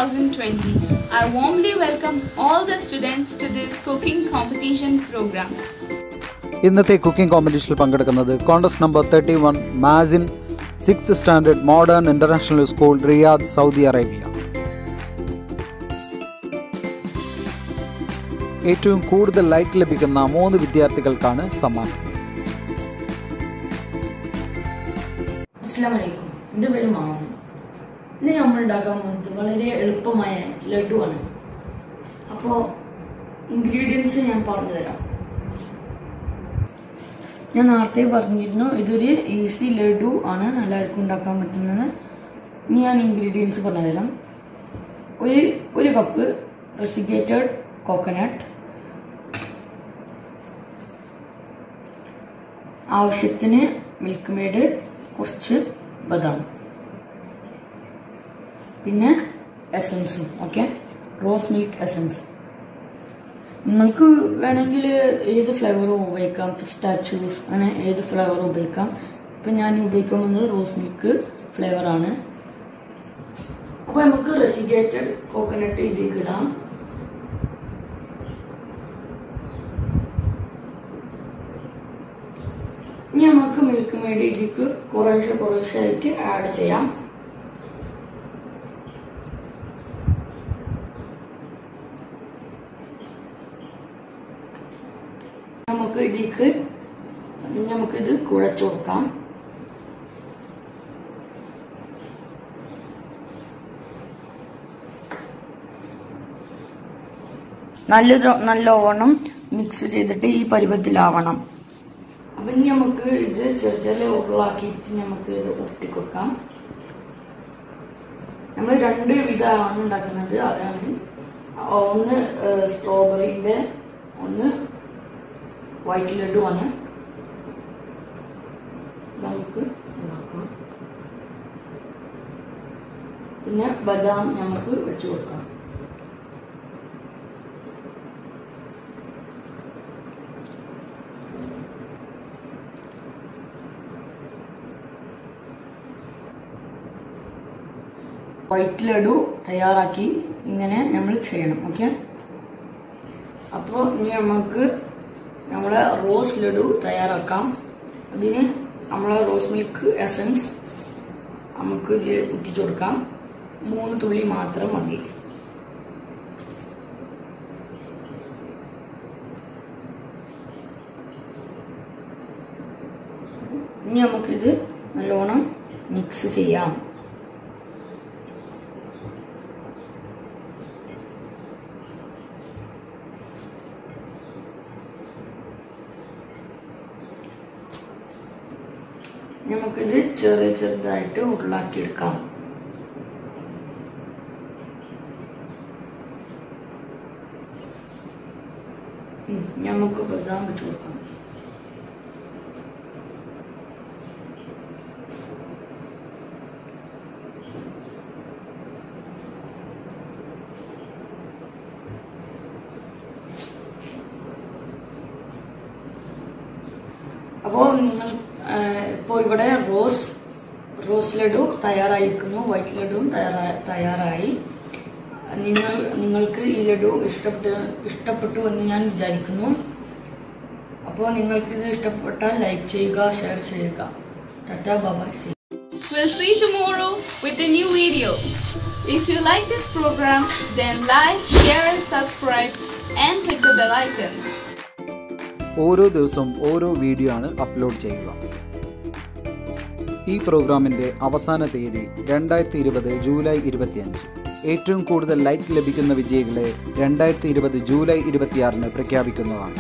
2020. I warmly welcome all the students to this cooking competition program. ഇന്നത്തെ cooking കോമ്പറ്റീഷനിൽ പങ്കെടുക്കുന്നത് contest number 31 Mazin 6th standard modern international school Riyadh Saudi Arabia. ഏറ്റവും കൂടുതൽ like ലഭിക്കുന്ന 3 വിദ്യാർത്ഥികൾക്കാണ് സമ്മാനം. അസ്സലാമു അലൈക്കും. എൻ്റെ പേര് മാസിൻ. ഇന്ന് നമ്മൾ ഉണ്ടാക്കാൻ പോകുന്നത് വളരെ എളുപ്പമായ ലഡു ആണ്. അപ്പോൾ ഇൻഗ്രീഡിയൻസ് ഞാൻ പറഞ്ഞു തരാം. ഞാൻ നേരത്തെ പറഞ്ഞിരുന്നു ഇതൊരു ഈസി ലഡു ആണ്, എല്ലാവർക്കും ഉണ്ടാക്കാൻ പറ്റുന്നത്. ഇനി ഞാൻ ഇൻഗ്രീഡിയൻസ് പറഞ്ഞു തരാം. ഒരു കപ്പ് റെസിക്കേറ്റഡ് കോക്കനട്ട്, ആവശ്യത്തിന് മിൽക്ക് മെയ്ഡ്, കുറച്ച് ബദാം, പിന്നെ എസൻസും. Okay, rose milk essence. നിങ്ങൾക്ക് വേണമെങ്കിൽ ഏത് ഫ്ലേവറും ഉപയോഗിക്കാം, പിസ്താച്ചൂസ്, അങ്ങനെ ഏത് ഫ്ലേവറും ഉപയോഗിക്കാം. ഇപ്പം ഞാൻ ഉപയോഗിക്കുന്നത് റോസ് മിൽക്ക് ഫ്ലേവറാണ്. അപ്പോൾ നമുക്ക് റെസിക്കേറ്റഡ് കോക്കനട്ട് ഇതിലേക്ക് ഇടാം. ഇനി നമുക്ക് മിൽക്ക് മെയ്ഡ് ഇതിലേക്ക് കുറേശ്ശെ ആയിട്ട് ആഡ് ചെയ്യാം. നമുക്കിത് കുഴച്ചു കൊടുക്കാം. നല്ലോണം മിക്സ് ചെയ്തിട്ട് ഈ പരുവത്തിലാവണം. അപ്പൊ ഇനി നമുക്ക് ഇത് ചെറിയ ഉരുളാക്കിയിട്ട് നമുക്ക് ഇത് ഒട്ടിക്കൊടുക്കാം. നമ്മൾ 2 വിധമാണ് ഉണ്ടാക്കുന്നത്. അതാണ് ഒന്ന് സ്ട്രോബെറിന്റെ, ഒന്ന് വൈറ്റ് ലഡു ആണ്. നമുക്ക് ഉണ്ടാക്കാം. പിന്നെ ബദാം നമുക്ക് വെച്ച് കൊടുക്കാം. വൈറ്റ് ലഡു തയ്യാറാക്കി ഇങ്ങനെ നമ്മൾ ചെയ്യണം. ഓക്കെ, അപ്പോൾ ഇനി നമുക്ക് നമ്മളെ റോസ് ലഡു തയ്യാറാക്കാം. അതിന് നമ്മളെ റോസ് മിൽക്ക് എസൻസ് നമുക്ക് ഇതിൽ ഉറ്റിച്ചു കൊടുക്കാം. 3 തുള്ളി മാത്രം മതി. ഇനി നമുക്കിത് നല്ലോണം മിക്സ് ചെയ്യാം. നമുക്കിത് ചെറുതായിട്ട് ഉരുളാക്കിയെടുക്കാം. നമുക്ക് ബദാം വെച്ച് കൊടുക്കാം. അപ്പോൾ നിങ്ങൾ ഇപ്പോൾ ഇവിടെ റോസ് ലഡു തയ്യാറായിരിക്കുന്നു, വൈറ്റ് ലഡുവും തയ്യാറായി. നിങ്ങൾക്ക് ഈ ലഡു ഇഷ്ടപ്പെട്ടു എന്ന് ഞാൻ വിചാരിക്കുന്നു. അപ്പോൾ നിങ്ങൾക്കിത് ഇഷ്ടപ്പെട്ടാൽ ലൈക്ക് ചെയ്യുക, ഷെയർ ചെയ്യുക. Tata, bye. We'll see you tomorrow with a new video. If you like this program, then like, share, subscribe and click the bell icon. ഓരോ ദിവസവും ഓരോ വീഡിയോ ആണ് അപ്ലോഡ് ചെയ്യുക. ഈ പ്രോഗ്രാമിൻ്റെ അവസാന തീയതി 2020 ജൂലൈ 25. ഏറ്റവും കൂടുതൽ ലൈക്ക് ലഭിക്കുന്ന വിജയികളെ 2020 ജൂലൈ 26 പ്രഖ്യാപിക്കുന്നതാണ്.